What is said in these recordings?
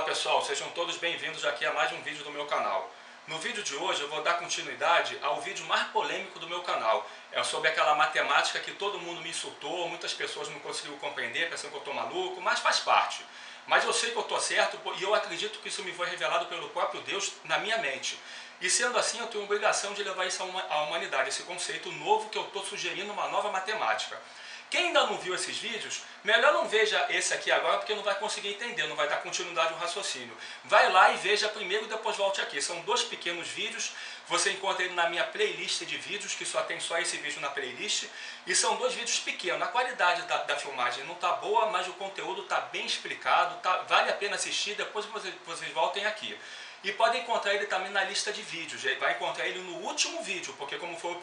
pessoal, sejam todos bem-vindos aqui a mais um vídeo do meu canal. No vídeo de hoje eu vou dar continuidade ao vídeo mais polêmico do meu canal. É sobre aquela matemática que todo mundo me insultou, muitas pessoas não conseguiram compreender, pensando que eu estou maluco, mas faz parte. Mas eu sei que eu estou certo e eu acredito que isso me foi revelado pelo próprio Deus na minha mente. E sendo assim, eu tenho a obrigação de levar isso à humanidade, esse conceito novo que eu estou sugerindo, uma nova matemática. Quem ainda não viu esses vídeos, melhor não veja esse aqui agora, porque não vai conseguir entender, não vai dar continuidade ao raciocínio. Vai lá e veja primeiro e depois volte aqui. São dois pequenos vídeos, você encontra ele na minha playlist de vídeos, que só tem só esse vídeo na playlist. E são dois vídeos pequenos, a qualidade da filmagem não está boa, mas o conteúdo está bem explicado, vale a pena assistir, depois vocês voltem aqui. E podem encontrar ele também na lista de vídeos, vai encontrar ele no último vídeo, porque como foi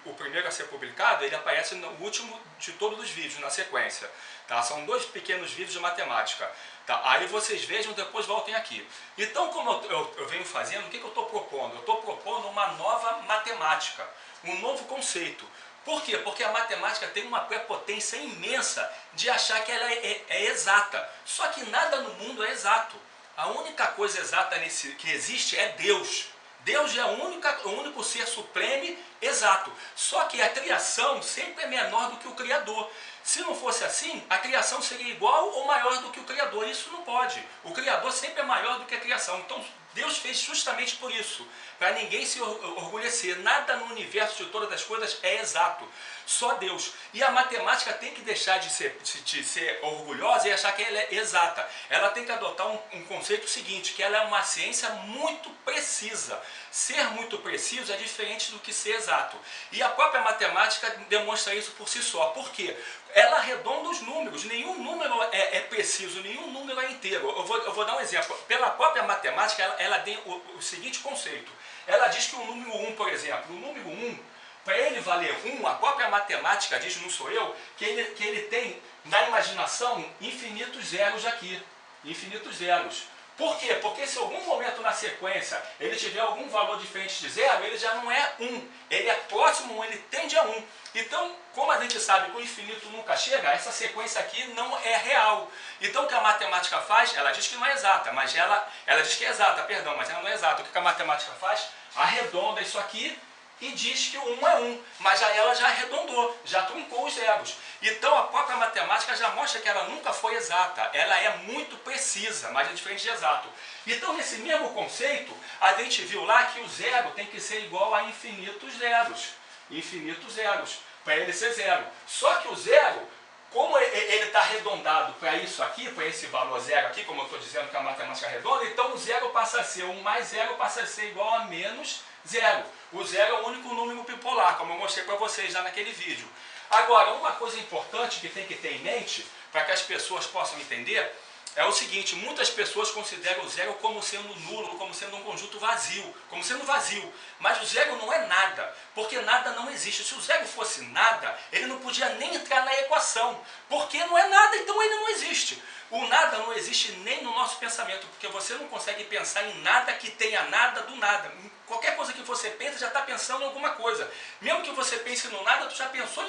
o primeiro a ser publicado, ele aparece no último de todos os vídeos, na sequência. Tá? São dois pequenos vídeos de matemática. Tá? Aí vocês vejam, depois voltem aqui. Então, como eu venho fazendo, o que eu estou propondo? Eu estou propondo uma nova matemática, um novo conceito. Por quê? Porque a matemática tem uma prepotência imensa de achar que ela é exata. Só que nada no mundo é exato. A única coisa exata que existe é Deus. Deus é o único ser supremo exato. Só que a criação sempre é menor do que o Criador. Se não fosse assim, a criação seria igual ou maior do que o Criador. Isso não pode. O Criador sempre é maior do que a criação. Então Deus fez justamente por isso, para ninguém se orgulhecer. Nada no universo de todas as coisas é exato. Só Deus. E a matemática tem que deixar de ser orgulhosa e achar que ela é exata. Ela tem que adotar um conceito seguinte, que ela é uma ciência muito precisa. Ser muito preciso é diferente do que ser exato. E a própria matemática demonstra isso por si só. Por quê? Ela arredonda os números. Nenhum número é preciso, nenhum número é inteiro. Eu vou dar um exemplo. Pela própria matemática, ela tem o seguinte conceito. Ela diz que o número 1, por exemplo, o número 1, para ele valer 1, a própria matemática diz, não sou eu, que ele tem na imaginação infinitos zeros aqui. Infinitos zeros. Por quê? Porque se em algum momento na sequência ele tiver algum valor diferente de zero, ele já não é 1. Ele é próximo a 1, ele tende a 1. Então, como a gente sabe que o infinito nunca chega, essa sequência aqui não é real. Então o que a matemática faz, ela diz que não é exata, mas ela diz que é exata, perdão, mas ela não é exata. O que a matemática faz? Arredonda isso aqui e diz que o 1 é 1, mas ela já arredondou, já truncou os zeros. Então a própria matemática já mostra que ela nunca foi exata, ela é muito precisa, mas é diferente de exato. Então nesse mesmo conceito, a gente viu lá que o zero tem que ser igual a infinitos zeros. Infinitos zeros, para ele ser zero. Só que o zero, como ele está arredondado para isso aqui, para esse valor zero aqui, como eu estou dizendo que a matemática arredonda, então o zero passa a ser 1 mais zero passa a ser igual a menos zero. O zero é o único número bipolar, como eu mostrei para vocês já naquele vídeo. Agora, uma coisa importante que tem que ter em mente, para que as pessoas possam entender, é o seguinte: muitas pessoas consideram o zero como sendo nulo, como sendo um conjunto vazio, como sendo vazio. Mas o zero não é nada, porque nada não existe. Se o zero fosse nada, ele não podia nem entrar na equação, porque não é nada, então ele não existe. O nada não existe nem no nosso pensamento, porque você não consegue pensar em nada que tenha nada do nada. Qualquer coisa que você pensa, já está pensando em alguma coisa. Mesmo que você pense no nada, tu já pensou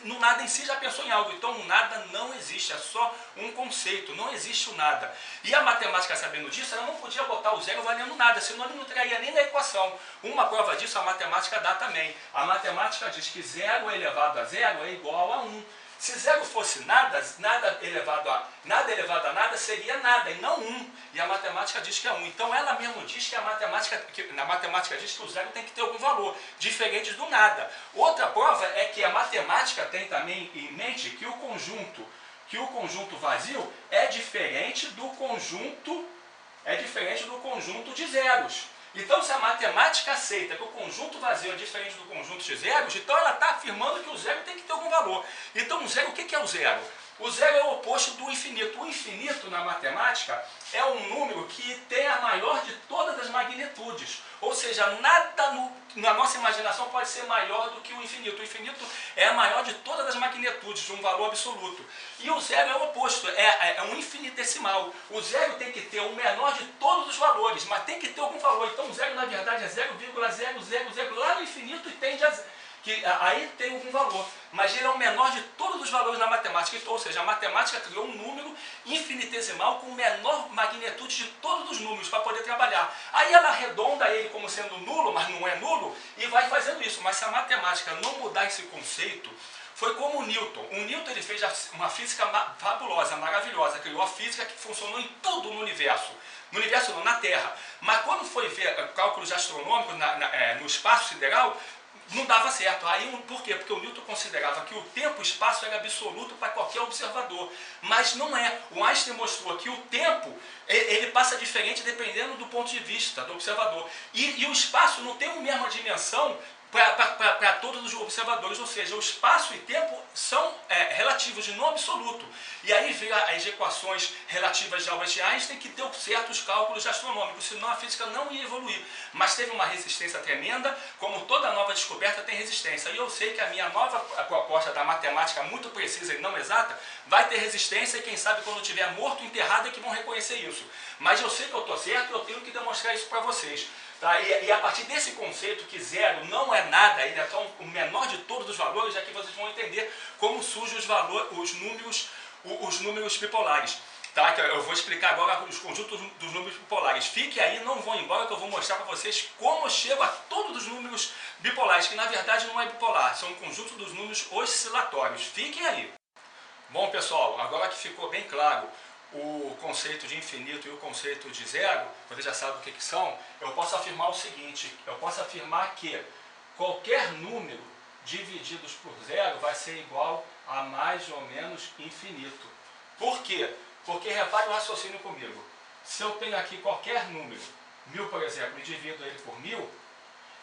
no nada em si, já pensou em algo. Então o nada não existe, é só um conceito, não existe o nada. E a matemática, sabendo disso, ela não podia botar o zero valendo nada, senão ele não traria nem na equação. Uma prova disso a matemática dá também. A matemática diz que 0 elevado a 0 é igual a 1. Se zero fosse nada, nada elevado a nada seria nada, e não 1. E a matemática diz que é 1. Então ela mesmo diz que na matemática diz que o zero tem que ter algum valor, diferente do nada. Outra prova é que a matemática tem também em mente que o conjunto vazio é diferente do conjunto de zeros. Então, se a matemática aceita que o conjunto vazio é diferente do conjunto de zeros, então ela está afirmando que o zero tem que ter algum valor. Então, o zero, o que é o zero? O zero é o oposto do infinito. O infinito, na matemática, é um número que tem a maior de todas as magnitudes. Ou seja, nada na nossa imaginação pode ser maior do que o infinito. O infinito é a maior de todas as magnitudes, de um valor absoluto. E o zero é o oposto, é um infinitesimal. O zero tem que ter o menor de todos os valores, mas tem que ter algum valor. Então o zero, na verdade, é 0,000 lá no infinito e tende a que aí tem algum valor, mas ele é o menor de todos os valores na matemática, ou seja, a matemática criou um número infinitesimal com menor magnitude de todos os números para poder trabalhar. Aí ela arredonda ele como sendo nulo, mas não é nulo, e vai fazendo isso. Mas se a matemática não mudar esse conceito, foi como o Newton. O Newton ele fez uma física fabulosa, maravilhosa, criou a física que funcionou em tudo no universo. No universo não, na Terra. Mas quando foi ver cálculos astronômicos no espaço sideral, não dava certo. Aí, por quê? Porque o Newton considerava que o tempo e o espaço era absoluto para qualquer observador. Mas não é. O Einstein mostrou que o tempo ele passa diferente dependendo do ponto de vista do observador. E o espaço não tem a mesma dimensão para todos os observadores, ou seja, o espaço e tempo são relativos e não absoluto. E aí veio as equações relativas de Albert Einstein que deu certos cálculos astronômicos, senão a física não ia evoluir. Mas teve uma resistência tremenda, como toda nova descoberta tem resistência. E eu sei que a minha nova proposta da matemática muito precisa e não exata vai ter resistência e quem sabe quando eu estiver morto, enterrado é que vão reconhecer isso. Mas eu sei que eu estou certo e eu tenho que demonstrar isso para vocês. Tá? E a partir desse conceito que zero não é nada, ele é só o menor de todos os valores, é que vocês vão entender como surgem os números bipolares. Tá? Eu vou explicar agora os conjuntos dos números bipolares. Fique aí, não vão embora que eu vou mostrar para vocês como eu chego a todos os números bipolares, que na verdade não é bipolar, são um conjunto dos números oscilatórios. Fiquem aí. Bom pessoal, agora que ficou bem claro o conceito de infinito e o conceito de zero, você já sabe o que são, eu posso afirmar o seguinte, eu posso afirmar que qualquer número divididos por zero vai ser igual a mais ou menos infinito. Por quê? Porque repare o raciocínio comigo, se eu tenho aqui qualquer número, 1000 por exemplo, e divido ele por 1000,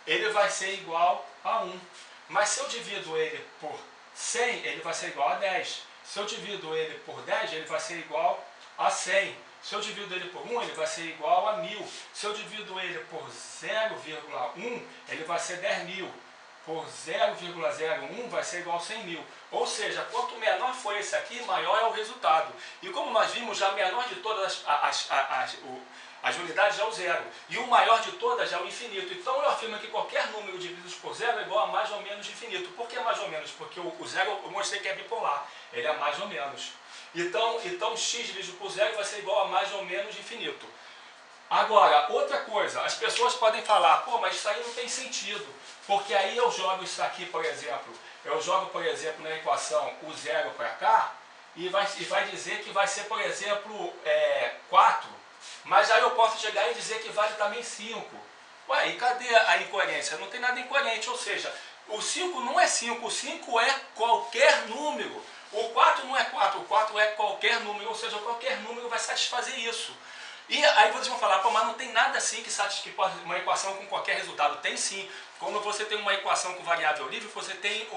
ele vai ser igual a 1. Mas se eu divido ele por 100, ele vai ser igual a 10. Se eu divido ele por 10, ele vai ser igual a 100. Se eu divido ele por 1, ele vai ser igual a 1000. Se eu divido ele por 0,1, ele vai ser 10.000. Por 0,01 vai ser igual a 100.000. Ou seja, quanto menor for esse aqui, maior é o resultado. E como nós vimos, já a menor de todas as unidades é o zero. E o maior de todas é o infinito. Então eu afirmo que qualquer número dividido por zero é igual a mais ou menos infinito. Por que mais ou menos? Porque o zero eu mostrei que é bipolar. Ele é mais ou menos. Então x dividido por zero vai ser igual a mais ou menos infinito. Agora, outra coisa, as pessoas podem falar, pô, mas isso aí não tem sentido. Porque aí eu jogo isso aqui, por exemplo, na equação o zero para cá, e vai dizer que vai ser, por exemplo, 4. Mas aí eu posso chegar e dizer que vale também 5. Ué, e cadê a incoerência? Não tem nada incoerente, ou seja, o 5 não é 5, o 5 é qualquer número. O 4 não é 4, o 4 é qualquer número, ou seja, qualquer número vai satisfazer isso. E aí vocês vão falar, pô, mas não tem nada assim que pode uma equação com qualquer resultado. Tem sim. Quando você tem uma equação com variável livre, você tem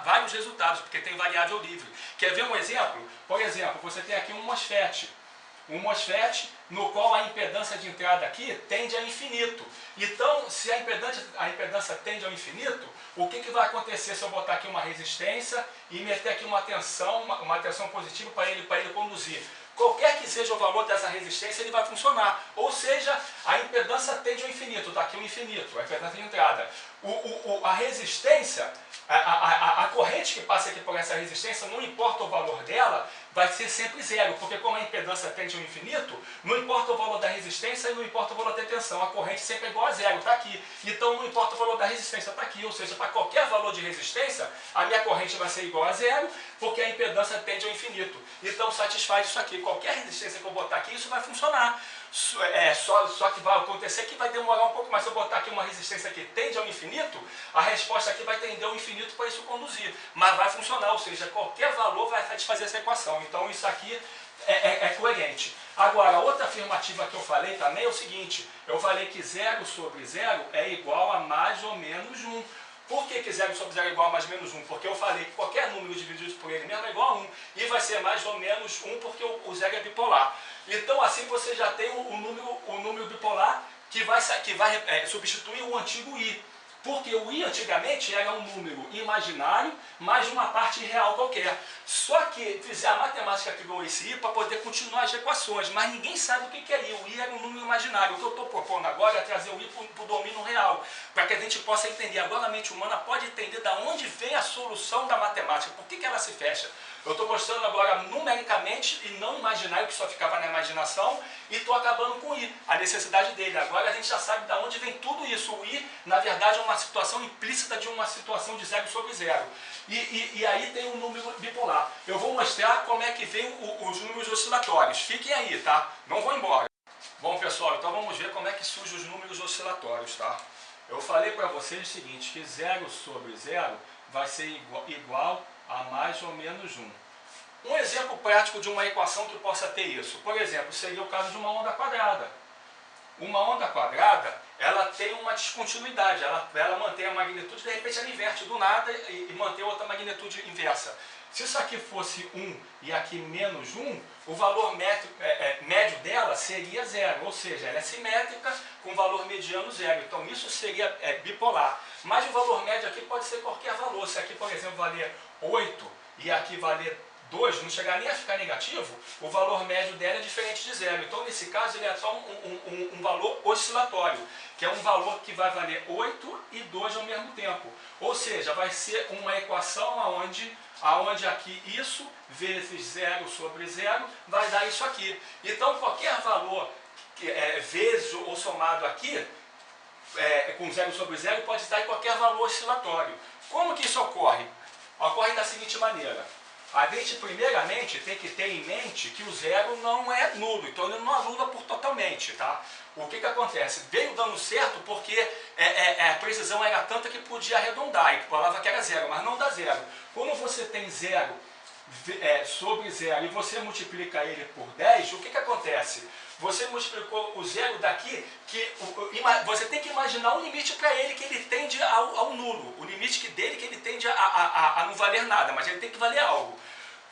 vários resultados, porque tem variável livre. Quer ver um exemplo? Por exemplo, você tem aqui um MOSFET. Um MOSFET no qual a impedância de entrada aqui tende a infinito. Então, se a impedância tende ao infinito, o que vai acontecer se eu botar aqui uma resistência e meter aqui uma tensão positiva para ele conduzir? Qualquer que seja o valor dessa resistência, ele vai funcionar. Ou seja, a impedância tende ao infinito, está aqui o infinito, a impedância de entrada. A resistência, a corrente que passa aqui por essa resistência, não importa o valor dela, vai ser sempre zero, porque como a impedância tende ao infinito, não importa o valor da resistência e não importa o valor da tensão, a corrente sempre é igual a zero, está aqui. Então não importa o valor da resistência, está aqui, ou seja, para qualquer valor de resistência, a minha corrente vai ser igual a zero, porque a impedância tende ao infinito. Então satisfaz isso aqui, qualquer resistência que eu botar aqui, isso vai funcionar. Só que vai acontecer que vai demorar um pouco mais. Se eu botar aqui uma resistência que tende ao infinito, a resposta aqui vai tender ao infinito para isso conduzir. Mas vai funcionar, ou seja, qualquer valor vai satisfazer essa equação. Então isso aqui é coerente. Agora, outra afirmativa que eu falei também é o seguinte, eu falei que 0 sobre 0 é igual a mais ou menos 1. Por que 0 sobre 0 é igual a mais ou menos 1? Porque eu falei que qualquer número dividido por ele mesmo é igual a 1. E vai ser mais ou menos 1 porque o 0 é bipolar. Então assim você já tem o número bipolar que vai substituir o antigo i. Porque o i antigamente era um número imaginário mais uma parte real qualquer. Só que a matemática criou esse i para poder continuar as equações, mas ninguém sabe o que é i. O i era um número imaginário. O que eu estou propondo agora é trazer o i para o domínio real, para que a gente possa entender. Agora a mente humana pode entender de onde vem a solução da matemática, por que ela se fecha. Eu estou mostrando agora numericamente e não imaginário, que só ficava na imaginação, e estou acabando com o i, a necessidade dele. Agora a gente já sabe de onde vem tudo isso. O i, na verdade, é uma situação implícita de uma situação de 0 sobre 0. E aí tem um número bipolar. Eu vou mostrar como é que vem os números oscilatórios. Fiquem aí, tá? Não vão embora. Bom, pessoal, então vamos ver como é que surgem os números oscilatórios, tá? Eu falei para vocês o seguinte, que 0 sobre 0 vai ser igual a mais ou menos 1. Um exemplo prático de uma equação que possa ter isso, por exemplo, seria o caso de uma onda quadrada. Uma onda quadrada, ela tem uma descontinuidade, ela mantém a magnitude, de repente ela inverte do nada e mantém outra magnitude inversa. Se isso aqui fosse 1 e aqui menos 1, o valor médio dela seria 0, ou seja, ela é simétrica com valor mediano 0. Então isso seria bipolar. Mas o valor médio aqui pode ser qualquer valor. Se aqui, por exemplo, valer 8 e aqui valer 2, não chegar nem a ficar negativo, o valor médio dela é diferente de 0. Então, nesse caso, ele é só um valor oscilatório, que é um valor que vai valer 8 e 2 ao mesmo tempo. Ou seja, vai ser uma equação onde aqui isso vezes 0 sobre 0 vai dar isso aqui. Então, qualquer valor vezes ou somado aqui, com 0 sobre 0, pode estar em qualquer valor oscilatório. Como que isso ocorre? Ocorre da seguinte maneira. A gente, primeiramente, tem que ter em mente que o 0 não é nulo, então ele não anula por totalmente, tá? O que acontece? Veio dando certo porque a precisão era tanta que podia arredondar, e falava que era 0, mas não dá 0. Quando você tem 0 sobre 0 e você multiplica ele por 10, o que acontece? Você multiplicou o 0 daqui, você tem que imaginar um limite para ele que ele tende ao nulo. O limite dele que ele tende a não valer nada, mas ele tem que valer algo.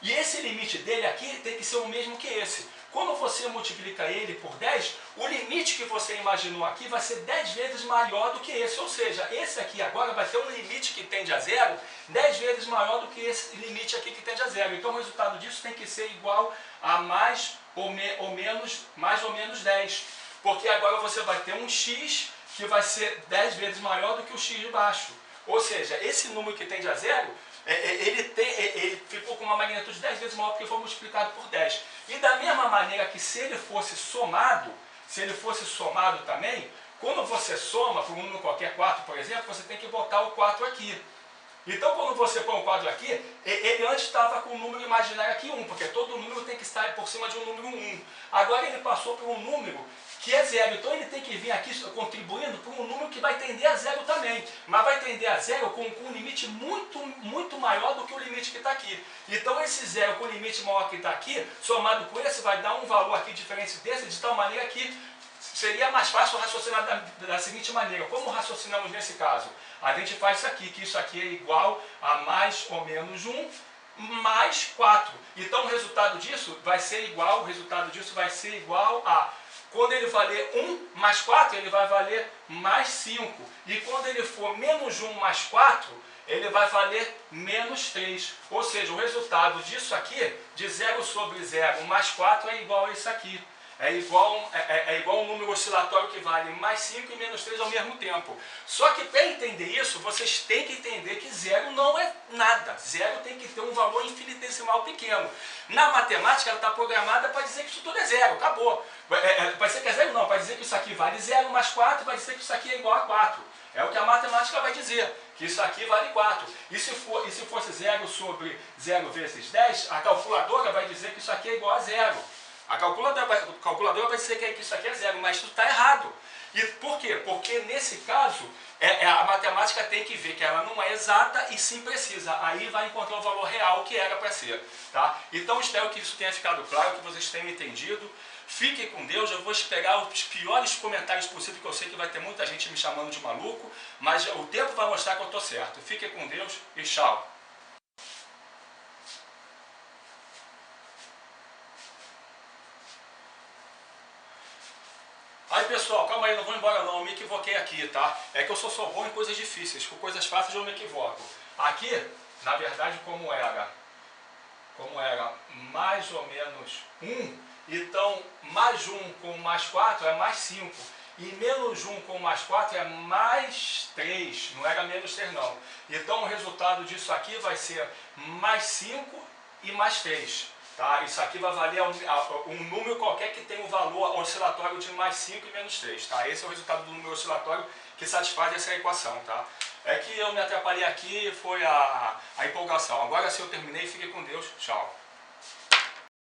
E esse limite dele aqui tem que ser o mesmo que esse. Quando você multiplica ele por 10, o limite que você imaginou aqui vai ser 10 vezes maior do que esse. Ou seja, esse aqui agora vai ter um limite que tende a 0, 10 vezes maior do que esse limite aqui que tende a 0. Então o resultado disso tem que ser igual a mais ou menos 10. Porque agora você vai ter um x que vai ser 10 vezes maior do que o x de baixo. Ou seja, esse número que tende a 0, ele ficou com uma magnitude 10 vezes maior porque foi multiplicado por 10. E da mesma maneira que se ele fosse somado também, quando você soma por um número qualquer, 4, por exemplo, você tem que botar o 4 aqui. Então, quando você põe o 4 aqui, ele antes estava com o número imaginário aqui 1, porque todo número tem que estar por cima de um número 1. Agora ele passou por um número que é 0, então ele tem que vir aqui contribuindo por um número que vai tender a 0 também, mas vai tender a 0 com um limite muito maior do que o limite que está aqui. Então esse 0 com o limite maior que está aqui, somado com esse, vai dar um valor aqui diferente desse, de tal maneira que seria mais fácil raciocinar da seguinte maneira. Como raciocinamos nesse caso? A gente faz isso aqui, que isso aqui é igual a mais ou menos 1 mais 4. Então o resultado disso vai ser igual, a... Quando ele valer 1 mais 4, ele vai valer mais 5. E quando ele for menos 1 mais 4, ele vai valer menos 3. Ou seja, o resultado disso aqui, de 0 sobre 0 mais 4, é igual a isso aqui. É igual um número oscilatório que vale mais 5 e menos 3 ao mesmo tempo. Só que para entender isso, vocês têm que entender que 0 não é nada. 0 tem que ter um valor infinitesimal pequeno. Na matemática, ela está programada para dizer que isso tudo é 0, acabou. Vai dizer que é 0 não, vai dizer que isso aqui vale 0 mais 4, vai dizer que isso aqui é igual a 4. É o que a matemática vai dizer, que isso aqui vale 4. E se fosse 0 sobre 0 vezes 10, a calculadora vai dizer que isso aqui é igual a 0. A calculadora vai dizer que isso aqui é 0, mas isso está errado. E por quê? Porque nesse caso, a matemática tem que ver que ela não é exata e sim precisa. Aí vai encontrar o valor real que era para ser. Tá? Então espero que isso tenha ficado claro, que vocês tenham entendido. Fiquem com Deus, eu vou esperar os piores comentários possíveis, que eu sei que vai ter muita gente me chamando de maluco, mas o tempo vai mostrar que eu estou certo. Fiquem com Deus e tchau. Mas pessoal, calma aí, não vou embora não, eu me equivoquei aqui, tá? É que eu sou bom em coisas difíceis, com coisas fáceis eu me equivoco. Aqui, na verdade, como era mais ou menos 1, então mais 1 com mais 4 é mais 5. E menos 1 com mais 4 é mais 3, não era menos 3 não. Então o resultado disso aqui vai ser mais 5 e mais 3. Tá? Isso aqui vai valer um número qualquer que tem o valor oscilatório de mais 5 e menos 3. Tá? Esse é o resultado do número oscilatório que satisfaz essa equação. Tá? É que eu me atrapalhei aqui, foi a empolgação. Agora se eu terminei, fique com Deus. Tchau.